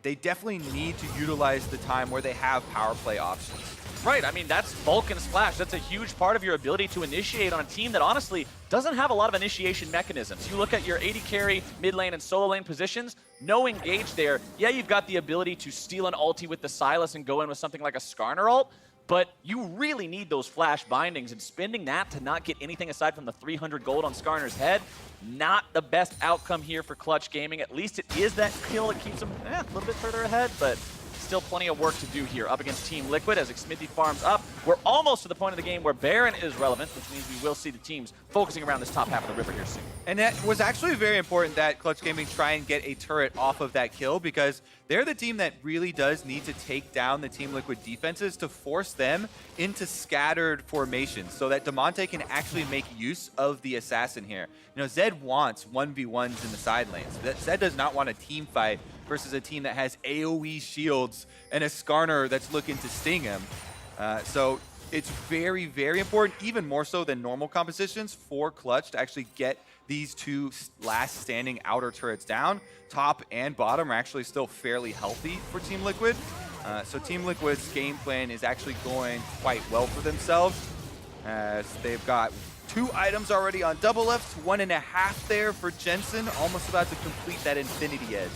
Speaker 2: They definitely need to utilize the time where they have power play options.
Speaker 3: Right, I mean, that's Vulcan's flash. That's a huge part of your ability to initiate on a team that honestly doesn't have a lot of initiation mechanisms. You look at your AD carry, mid lane, and solo lane positions, no engage there. Yeah, you've got the ability to steal an ulti with the Sylas and go in with something like a Skarner ult, but you really need those flash bindings, and spending that to not get anything aside from the 300 gold on Skarner's head, not the best outcome here for Clutch Gaming. At least it is that kill that keeps them a little bit further ahead, but still plenty of work to do here up against Team Liquid as Smithy farms up. we're almost to the point of the game where Baron is relevant, which means we will see the teams focusing around this top half of the river here soon.
Speaker 2: And that was actually very important that Clutch Gaming try and get a turret off of that kill, because they're the team that really does need to take down the Team Liquid defenses to force them into scattered formations so that Damonte can actually make use of the assassin here. You know, Zed wants 1v1s in the side lanes. Zed does not want a team fight versus a team that has AoE shields and a Skarner that's looking to sting him. So it's very, very important, even more so than normal compositions, for Clutch to actually get these two last standing outer turrets down. Top and bottom are actually still fairly healthy for Team Liquid. So Team Liquid's game plan is actually going quite well for themselves, as they've got 2 items already on double lifts, 1.5 there for Jensen, almost about to complete that Infinity Edge.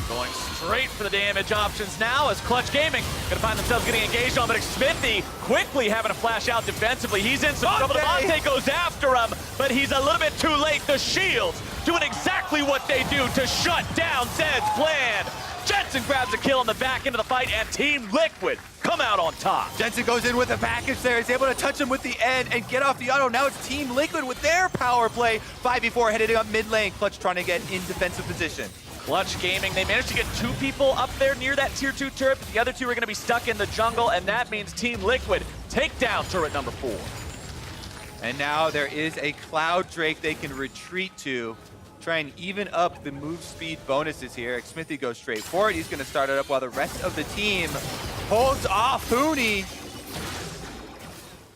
Speaker 3: Going straight for the damage options now as Clutch Gaming gonna find themselves getting engaged on, but Smithy quickly having to flash out defensively. He's in some trouble. Damonte goes after him, but he's a little bit too late. The shields doing exactly what they do to shut down Zed's plan. Jensen grabs a kill in the back end of the fight, and Team Liquid come out on top.
Speaker 2: Jensen goes in with a package there. He's able to touch him with the end and get off the auto. Now it's Team Liquid with their power play. 5v4 heading up mid lane. Clutch trying to get in defensive position.
Speaker 3: Clutch Gaming, they managed to get 2 people up there near that tier 2 turret, but the other 2 are gonna be stuck in the jungle, and that means Team Liquid take down turret number 4.
Speaker 2: And now there is a Cloud Drake they can retreat to. Try and even up the move speed bonuses here. Smithy goes straight forward. He's gonna start it up while the rest of the team holds off Hooney.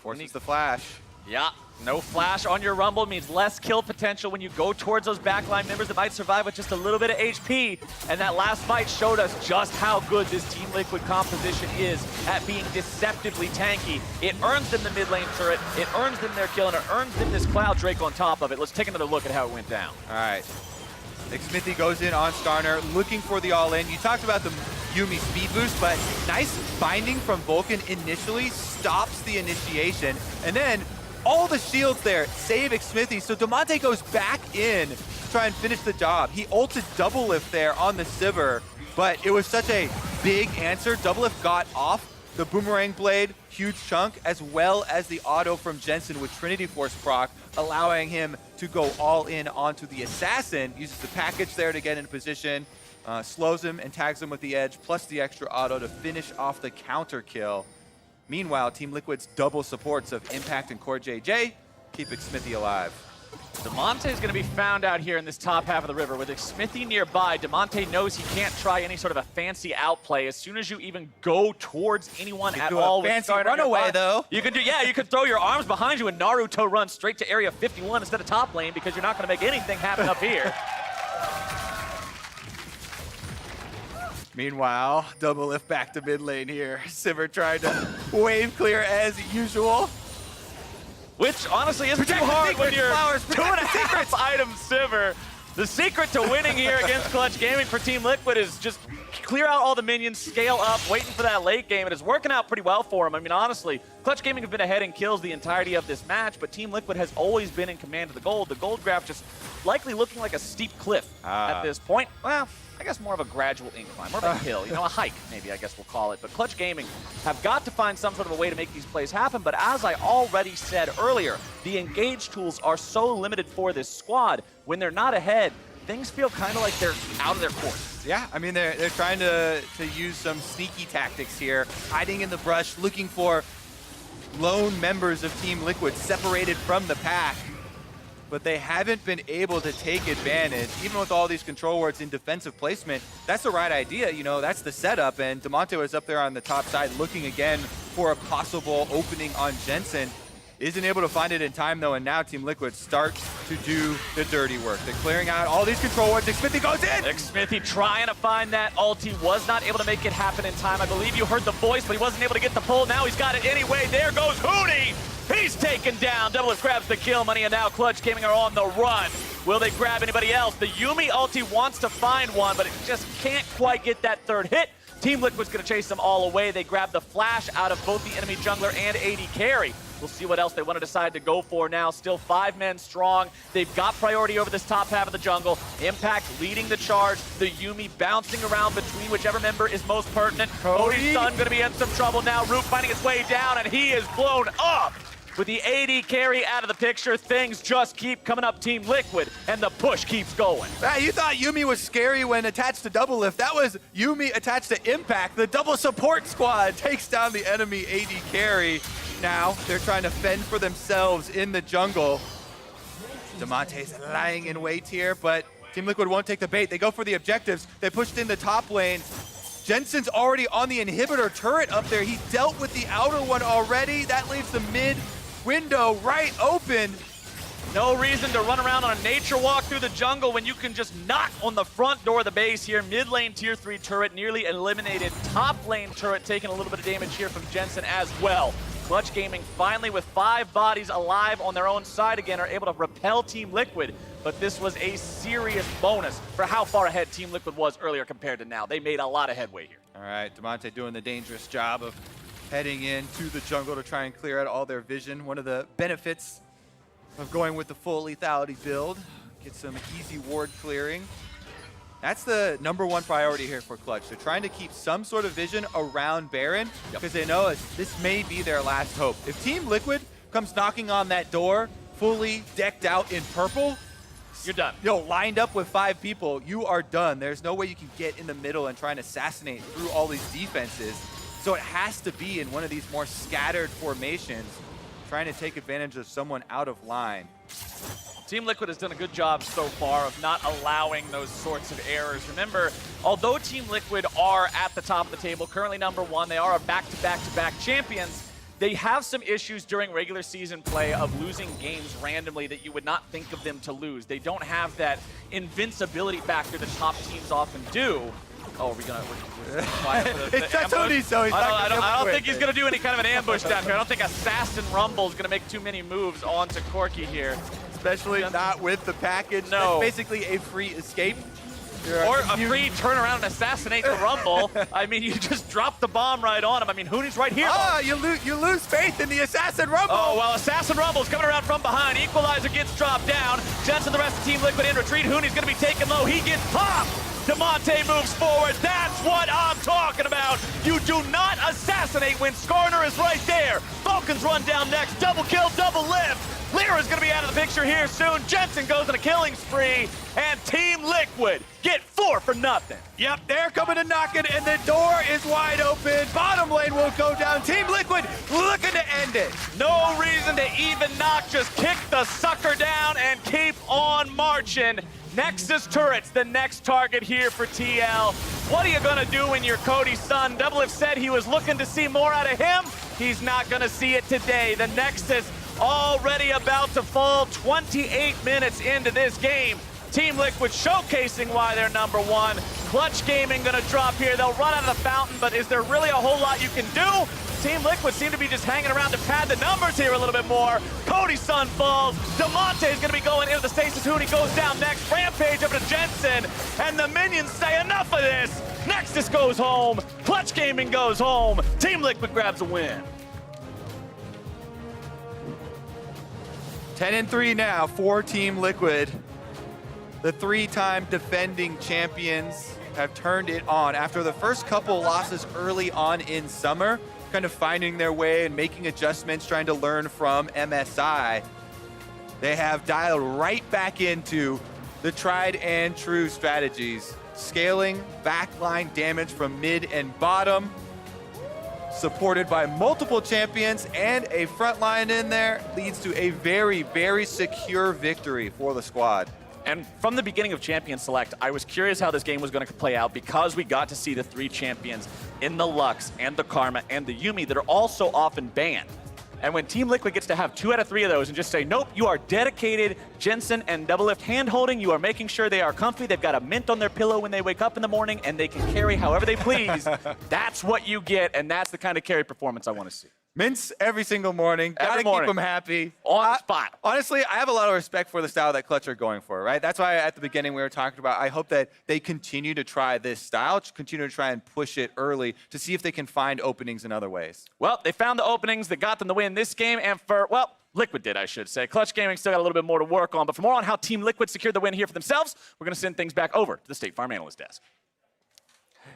Speaker 2: Forces the flash.
Speaker 3: Yeah, no flash on your Rumble means less kill potential when you go towards those backline members that might survive with just a little bit of HP. And that last fight showed us just how good this Team Liquid composition is at being deceptively tanky. It earns them the mid lane turret, it earns them their kill, and it earns them this Cloud Drake on top of it. Let's take another look at how it went down.
Speaker 2: All right. Smithy goes in on Skarner, looking for the all-in. You talked about the Yuumi speed boost, but nice binding from Vulcan initially stops the initiation. And then all the shields there save Smithy, so Damonte goes back in to try and finish the job. He ulted double lift there on the Sivir, but it was such a big answer. Double lift got off the boomerang blade, huge chunk, as well as the auto from Jensen with Trinity Force proc, allowing him to go all in onto the assassin. Uses the package there to get in position, slows him and tags him with the edge, plus the extra auto to finish off the counter kill. Meanwhile, Team Liquid's double supports of Impact and Core JJ keep Smithy alive.
Speaker 3: Damonte is going to be found out here in this top half of the river. With Smithy nearby, Damonte knows he can't try any sort of a fancy outplay. As soon as you even go towards anyone at all, with
Speaker 2: fancy runaway though.
Speaker 3: You can do, yeah, you can throw your arms behind you and Naruto run straight to area 51 instead of top lane, because you're not going to make anything happen up here.
Speaker 2: Meanwhile, double lift back to mid lane here. Sivir trying to wave clear as usual.
Speaker 3: Which honestly isn't too hard when you're 2.5 item Sivir. The secret to winning here against Clutch Gaming for Team Liquid is just clear out all the minions, scale up, waiting for that late game. It is working out pretty well for him. I mean, honestly, Clutch Gaming have been ahead in kills the entirety of this match, but Team Liquid has always been in command of the gold. The gold graph just likely looking like a steep cliff at this point. Well, I guess more of a gradual incline, more of a hill, you know, a hike, maybe I guess we'll call it. But Clutch Gaming have got to find some sort of a way to make these plays happen. But as I already said earlier, the engage tools are so limited for this squad. When they're not ahead, things feel kind of like they're out of their course.
Speaker 2: Yeah, I mean, they're trying to use some sneaky tactics here, hiding in the brush, looking for lone members of Team Liquid separated from the pack. But they haven't been able to take advantage, even with all these control wards in defensive placement. That's the right idea, you know, that's the setup. And Damonte was up there on the top side looking again for a possible opening on Jensen. Isn't able to find it in time though, and now Team Liquid starts to do the dirty work. They're clearing out all these control wards. Smithy goes in!
Speaker 3: Smithy trying to find that ulti, was not able to make it happen in time. I believe you heard the voice, but he wasn't able to get the pull. Now he's got it anyway. There goes Hooney! He's taken down. Double grabs the kill money, and now Clutch Gaming are on the run Will they grab anybody else? The Yuumi ulti wants to find one, but it just can't quite get that third hit. Team Liquid's going to chase them all away. They grab the flash out of both the enemy jungler and AD carry. We'll see what else they want to decide to go for now. Still 5 men strong. They've got priority over this top half of the jungle. Impact leading the charge. The Yuumi bouncing around between whichever member is most pertinent. Cody's son going to be in some trouble now. Root finding its way down, and he is blown up. With the AD carry out of the picture, things just keep coming up Team Liquid, and the push keeps going.
Speaker 2: You thought Yuumi was scary when attached to Double Lift. That was Yuumi attached to Impact. The double support squad takes down the enemy AD carry. Now they're trying to fend for themselves in the jungle. Damonte's lying in wait here, but Team Liquid won't take the bait. They go for the objectives. They pushed in the top lane. Jensen's already on the inhibitor turret up there. He dealt with the outer one already. That leaves the mid window right open.
Speaker 3: No reason to run around on a nature walk through the jungle when you can just knock on the front door of the base here. Mid lane tier 3 turret nearly eliminated. Top lane turret taking a little bit of damage here from Jensen as well. Clutch Gaming finally with 5 bodies alive on their own side again are able to repel Team Liquid, but this was a serious bonus for how far ahead Team Liquid was earlier compared to now. They made a lot of headway here.
Speaker 2: All right, Damonte doing the dangerous job of heading into the jungle to try and clear out all their vision. One of the benefits of going with the full lethality build, get some easy ward clearing. That's the #1 priority here for Clutch. They're trying to keep some sort of vision around Baron because they know this may be their last hope. If Team Liquid comes knocking on that door, fully decked out in purple,
Speaker 3: you're done.
Speaker 2: Lined up with 5 people, you are done. There's no way you can get in the middle and try and assassinate through all these defenses. So it has to be in one of these more scattered formations, trying to take advantage of someone out of line.
Speaker 3: Team Liquid has done a good job so far of not allowing those sorts of errors. Remember, although Team Liquid are at the top of the table, currently #1, they are a back-to-back-to-back champions, they have some issues during regular season play of losing games randomly that you would not think of them to lose. They don't have that invincibility factor that top teams often do. Oh, are we gonna?
Speaker 2: It's Tatoni, so he's
Speaker 3: I don't think he's gonna do any kind of an ambush down here. I don't think Assassin Rumble is gonna make too many moves onto Corki here.
Speaker 2: Especially not with the package.
Speaker 3: No.
Speaker 2: That's basically a free escape.
Speaker 3: Or a free turn around and assassinate the Rumble. I mean, you just drop the bomb right on him. I mean, Hooney's right here.
Speaker 2: You lose faith in the Assassin Rumble.
Speaker 3: Oh, well, Assassin Rumble's coming around from behind. Equalizer gets dropped down. Jensen, the rest of Team Liquid in retreat. Hooney's going to be taken low. He gets popped. Damonte moves forward. That's what I'm talking about. You do not assassinate when Skarner is right there. Falcons run down next. Double kill, double lift. Lyra's going to be out of the picture here soon. Jensen goes on a killing spree, and Team Liquid get 4 for nothing.
Speaker 2: Yep, they're coming to knock it, and the door is wide open. Bottom lane will go down. Team Liquid looking to end it.
Speaker 3: No reason to even knock. Just kick the sucker down and keep on marching. Nexus Turret's the next target here for TL. What are you going to do when you're Cody's son? Doublelift said he was looking to see more out of him. He's not going to see it today. The Nexus already about to fall 28 minutes into this game. Team Liquid showcasing why they're #1. Clutch Gaming gonna drop here. They'll run out of the fountain, but is there really a whole lot you can do? Team Liquid seem to be just hanging around to pad the numbers here a little bit more. Cody's son falls. Damonte is gonna be going into the stasis. Hooney goes down next. Rampage up to Jensen. And the minions say enough of this. Nexus goes home. Clutch Gaming goes home. Team Liquid grabs a win.
Speaker 2: 10-3 now for Team Liquid. The 3-time defending champions have turned it on. After the first couple losses early on in summer, kind of finding their way and making adjustments, trying to learn from MSI, they have dialed right back into the tried and true strategies. Scaling backline damage from mid and bottom, supported by multiple champions and a front line in there, leads to a very, very secure victory for the squad.
Speaker 3: And from the beginning of Champion Select, I was curious how this game was going to play out because we got to see the 3 champions in the Lux and the Karma and the Yuumi that are all so often banned. And when Team Liquid gets to have 2 out of 3 of those and just say, nope, you are dedicated Jensen and Doublelift hand-holding, you are making sure they are comfy, they've got a mint on their pillow when they wake up in the morning, and they can carry however they please, that's what you get, and that's the kind of carry performance I want to see.
Speaker 2: Mints every single morning.
Speaker 3: Every
Speaker 2: Gotta
Speaker 3: morning.
Speaker 2: keep them happy.
Speaker 3: On the spot.
Speaker 2: Honestly, I have a lot of respect for the style that Clutch are going for, right? That's why at the beginning we were talking about, I hope that they continue to try this style, continue to try and push it early to see if they can find openings in other ways.
Speaker 3: Well, they found the openings that got them the win this game, and Liquid did, I should say. Clutch Gaming still got a little bit more to work on, but for more on how Team Liquid secured the win here for themselves, we're going to send things back over to the State Farm Analyst Desk.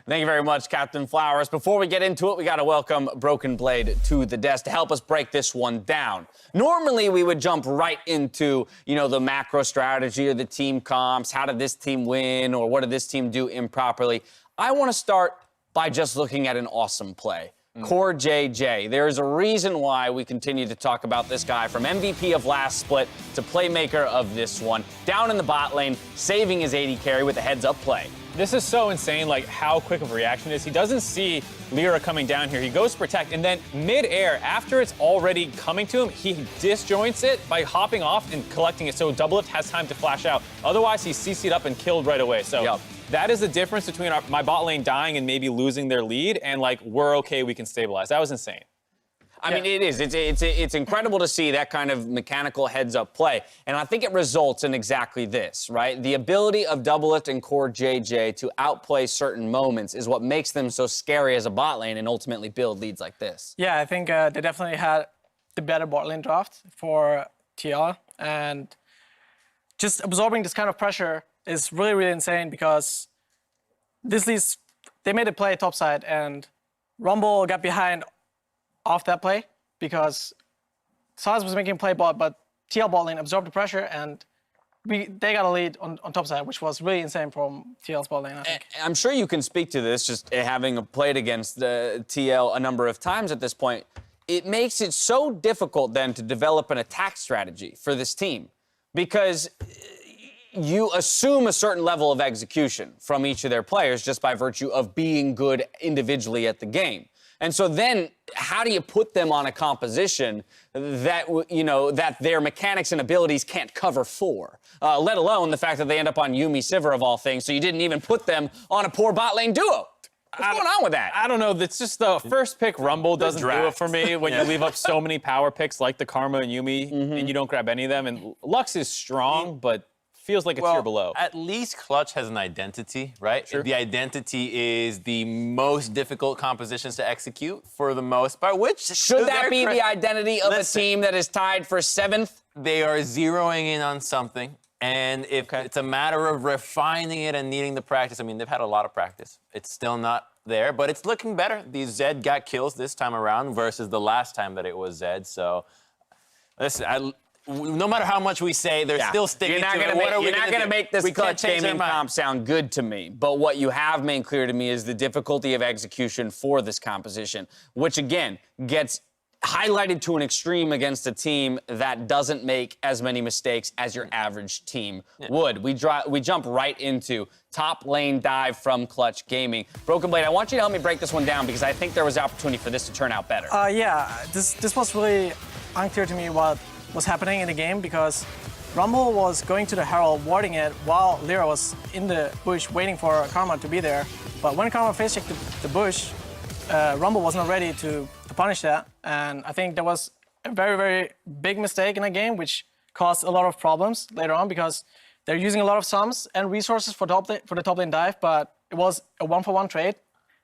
Speaker 5: Thank you very much, Captain Flowers. Before we get into it, we got to welcome Broken Blade to the desk to help us break this one down. Normally, we would jump right into, the macro strategy or the team comps. How did this team win, or what did this team do improperly? I want to start by just looking at an awesome play. Core JJ. There is a reason why we continue to talk about this guy, from MVP of last split to playmaker of this one. Down in the bot lane, saving his 80 carry with a heads-up play.
Speaker 6: This is so insane, like how quick of a reaction it is. He doesn't see Lyra coming down here. He goes to protect, and then mid-air, after it's already coming to him, he disjoints it by hopping off and collecting it so Doublelift has time to flash out. Otherwise, he's CC'd up and killed right away. So that is the difference between my bot lane dying and maybe losing their lead and, we're okay, we can stabilize. That was insane.
Speaker 5: I mean, it is. It's incredible to see that kind of mechanical heads-up play. And I think it results in exactly this, right? The ability of Doublelift and Core JJ to outplay certain moments is what makes them so scary as a bot lane and ultimately build leads like this.
Speaker 7: Yeah, I think they definitely had the better bot lane draft for TL. And just absorbing this kind of pressure is really, really insane because this leads, they made a play topside and Rumble got behind off that play because Saz was making play bot, but TL bot lane absorbed the pressure and they got a lead on top side, which was really insane from TL's bot lane, I think.
Speaker 5: I'm sure you can speak to this, just having played against TL a number of times at this point. It makes it so difficult then to develop an attack strategy for this team because you assume a certain level of execution from each of their players just by virtue of being good individually at the game. And so then how do you put them on a composition that, that their mechanics and abilities can't cover for, let alone the fact that they end up on Yuumi Sivir of all things, so you didn't even put them on a poor bot lane duo. What's going on with that?
Speaker 6: I don't know. It's just the first pick Rumble doesn't do it for me when you leave up so many power picks like the Karma and Yuumi and you don't grab any of them. And Lux is strong, but feels like a tier below.
Speaker 8: At least Clutch has an identity, right?
Speaker 6: Sure.
Speaker 8: The identity is the most difficult compositions to execute for the most part, which
Speaker 5: should that be the identity of a team that is tied for 7th?
Speaker 8: They are zeroing in on something, and if it's a matter of refining it and needing the practice, I mean, they've had a lot of practice. It's still not there, but it's looking better. The Zed got kills this time around versus the last time that it was Zed, so listen, no matter how much we say, they're still sticking to it.
Speaker 5: You're not going to make this Clutch Gaming comp sound good to me. But what you have made clear to me is the difficulty of execution for this composition, which, again, gets highlighted to an extreme against a team that doesn't make as many mistakes as your average team would. We jump right into top lane dive from Clutch Gaming. Broken Blade, I want you to help me break this one down because I think there was opportunity for this to turn out better.
Speaker 7: This was really unclear to me what was happening in the game because Rumble was going to the Herald, warding it, while Lyra was in the bush waiting for Karma to be there. But when Karma face-checked the bush, Rumble was not ready to punish that. And I think there was a very, very big mistake in the game, which caused a lot of problems later on because they're using a lot of sums and resources for the top lane dive, but it was a 1-for-1 trade,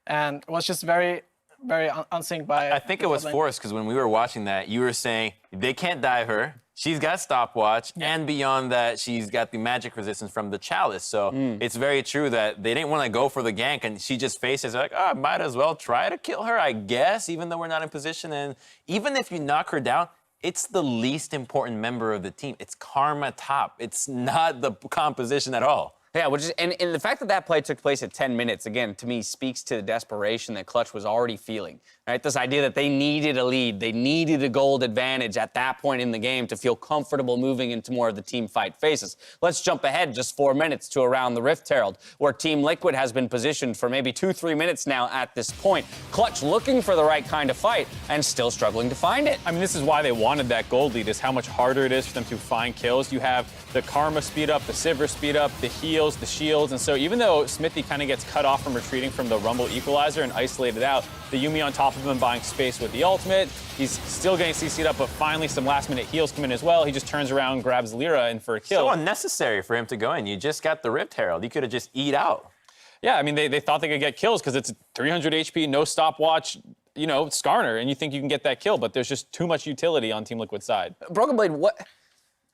Speaker 7: and it was just very, very unsynced by.
Speaker 8: I think it was forced because when we were watching that, you were saying they can't dive her. She's got stopwatch, and beyond that, she's got the magic resistance from the chalice. So it's very true that they didn't want to go for the gank, and she just faces like, I might as well try to kill her, I guess, even though we're not in position. And even if you knock her down, it's the least important member of the team. It's Karma top. It's not the composition at all.
Speaker 5: Yeah, and the fact that play took place at 10 minutes, again, to me, speaks to the desperation that Clutch was already feeling, right? This idea that they needed a lead, they needed a gold advantage at that point in the game to feel comfortable moving into more of the team fight phases. Let's jump ahead just 4 minutes to around the Rift Herald, where Team Liquid has been positioned for maybe 2-3 minutes now at this point. Clutch looking for the right kind of fight and still struggling to find it.
Speaker 6: I mean, this is why they wanted that gold lead, is how much harder it is for them to find kills. You have the Karma speed up, the Sivir speed up, the heal, heals, the shields, and so even though Smithy kind of gets cut off from retreating from the Rumble equalizer and isolated out, the Yuumi on top of him buying space with the ultimate, he's still getting CC'd up, but finally some last-minute heals come in as well. He just turns around, grabs Lyra in for a kill.
Speaker 8: So unnecessary for him to go in. You just got the Rift Herald. You could have just eat out.
Speaker 6: Yeah, I mean, they thought they could get kills because it's 300 HP, no stopwatch, you know, Skarner, and you think you can get that kill, but there's just too much utility on Team Liquid's side.
Speaker 5: Broken Blade,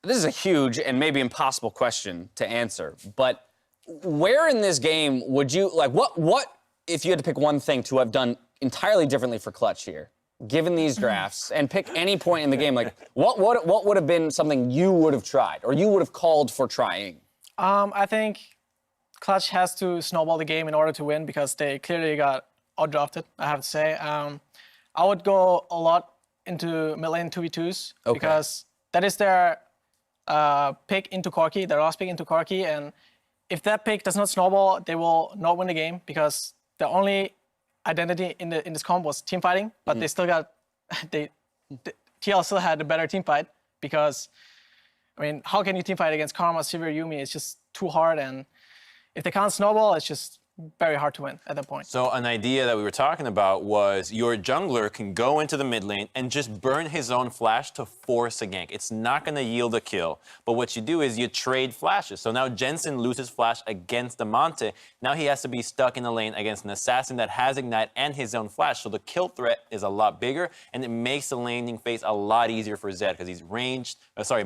Speaker 5: this is a huge and maybe impossible question to answer, but where in this game would you, like, what if you had to pick one thing to have done entirely differently for Clutch here, given these drafts, and pick any point in the game, like, what would have been something you would have tried, or you would have called for trying?
Speaker 7: I think Clutch has to snowball the game in order to win because they clearly got outdrafted, I have to say. I would go a lot into mid lane 2v2s because that is their pick into Corki, their last pick into Corki, and if that pick does not snowball, they will not win the game because the only identity in this comp was team fighting, but they still got, TL still had a better team fight because, I mean, how can you team fight against Karma, Sivir, Yuumi? It's just too hard, and if they can't snowball, it's just very hard to win at that point.
Speaker 8: So an idea that we were talking about was your jungler can go into the mid lane and just burn his own flash to force a gank. It's not going to yield a kill, but what you do is you trade flashes. So now Jensen loses flash against Amante. Now he has to be stuck in the lane against an assassin that has Ignite and his own flash. So the kill threat is a lot bigger, and it makes the laning phase a lot easier for Zed because he's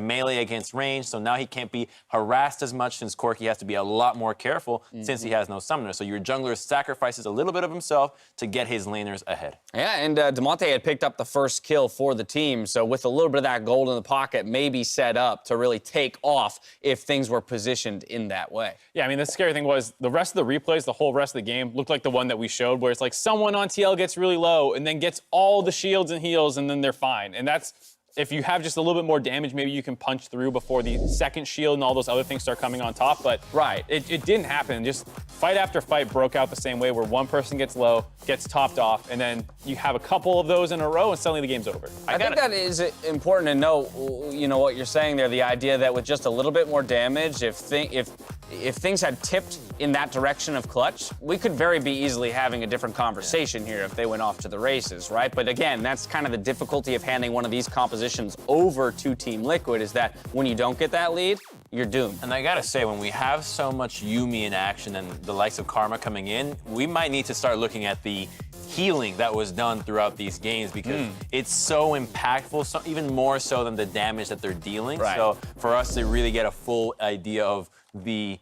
Speaker 8: melee against range. So now he can't be harassed as much since Corki has to be a lot more careful since he has no summoner. So your jungler sacrifices a little bit of himself to get his laners ahead.
Speaker 5: Yeah, and Demonte had picked up the first kill for the team, so with a little bit of that gold in the pocket, maybe set up to really take off if things were positioned in that way.
Speaker 6: Yeah, I mean, the scary thing was the rest of the replays, the whole rest of the game looked like the one that we showed where it's like someone on TL gets really low and then gets all the shields and heals and then they're fine. And that's, if you have just a little bit more damage, maybe you can punch through before the second shield and all those other things start coming on top. But it didn't happen. Just fight after fight broke out the same way where one person gets low, gets topped off, and then you have a couple of those in a row and suddenly the game's over.
Speaker 5: I think that is important to know, you know, what you're saying there, the idea that with just a little bit more damage, if things had tipped in that direction of Clutch, we could very be easily having a different conversation here if they went off to the races, right? But again, that's kind of the difficulty of handing one of these compositions over to Team Liquid is that when you don't get that lead, you're doomed.
Speaker 8: And I gotta say, when we have so much Yuumi in action and the likes of Karma coming in, we might need to start looking at the healing that was done throughout these games because it's so impactful, so even more so than the damage that they're dealing.
Speaker 5: Right.
Speaker 8: So for us to really get a full idea of the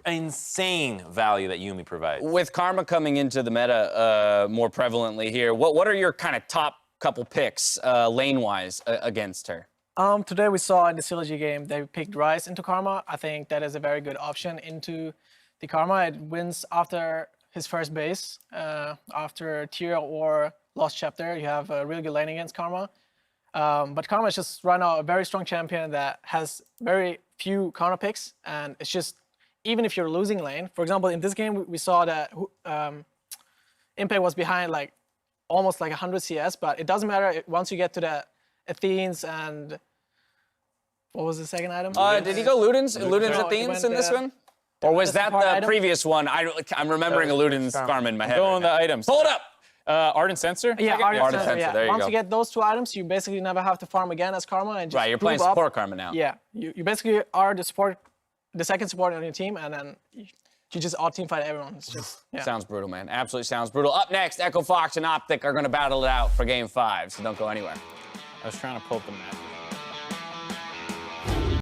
Speaker 8: insane value that Yuumi provides.
Speaker 5: With Karma coming into the meta more prevalently here, what are your kind of top couple picks lane-wise against her?
Speaker 7: Today we saw in the Sylogy game, they picked Ryze into Karma. I think that is a very good option into the Karma. It wins after his first base, after Tyr or Lost Chapter. You have a really good lane against Karma. But Karma is just right now a very strong champion that has very few counter picks, and it's just, even if you're losing lane, for example, in this game, we saw that Impact was behind like almost like 100 CS, but it doesn't matter once you get to the Athenes and what was the second item?
Speaker 5: Did he go Luden's Athenes in this one? Or was that the
Speaker 7: item?
Speaker 5: Previous one? I'm remembering a Luden's Karma in my head.
Speaker 6: Go on the items.
Speaker 5: Pull it up!
Speaker 6: Ardent Sensor?
Speaker 7: Yeah,
Speaker 5: Ardent Sensor,
Speaker 7: yeah.
Speaker 5: there you
Speaker 7: Once
Speaker 5: go.
Speaker 7: you get those two items, you basically never have to farm again as Karma and just
Speaker 5: Right, you're playing
Speaker 7: move up.
Speaker 5: support Karma now.
Speaker 7: Yeah, you basically are the second support on your team, and then you just out-team fight everyone. It's just, yeah.
Speaker 5: Sounds brutal, man. Absolutely sounds brutal. Up next, Echo Fox and Optic are going to battle it out for Game 5, so don't go anywhere.
Speaker 6: I was trying to pull up the map.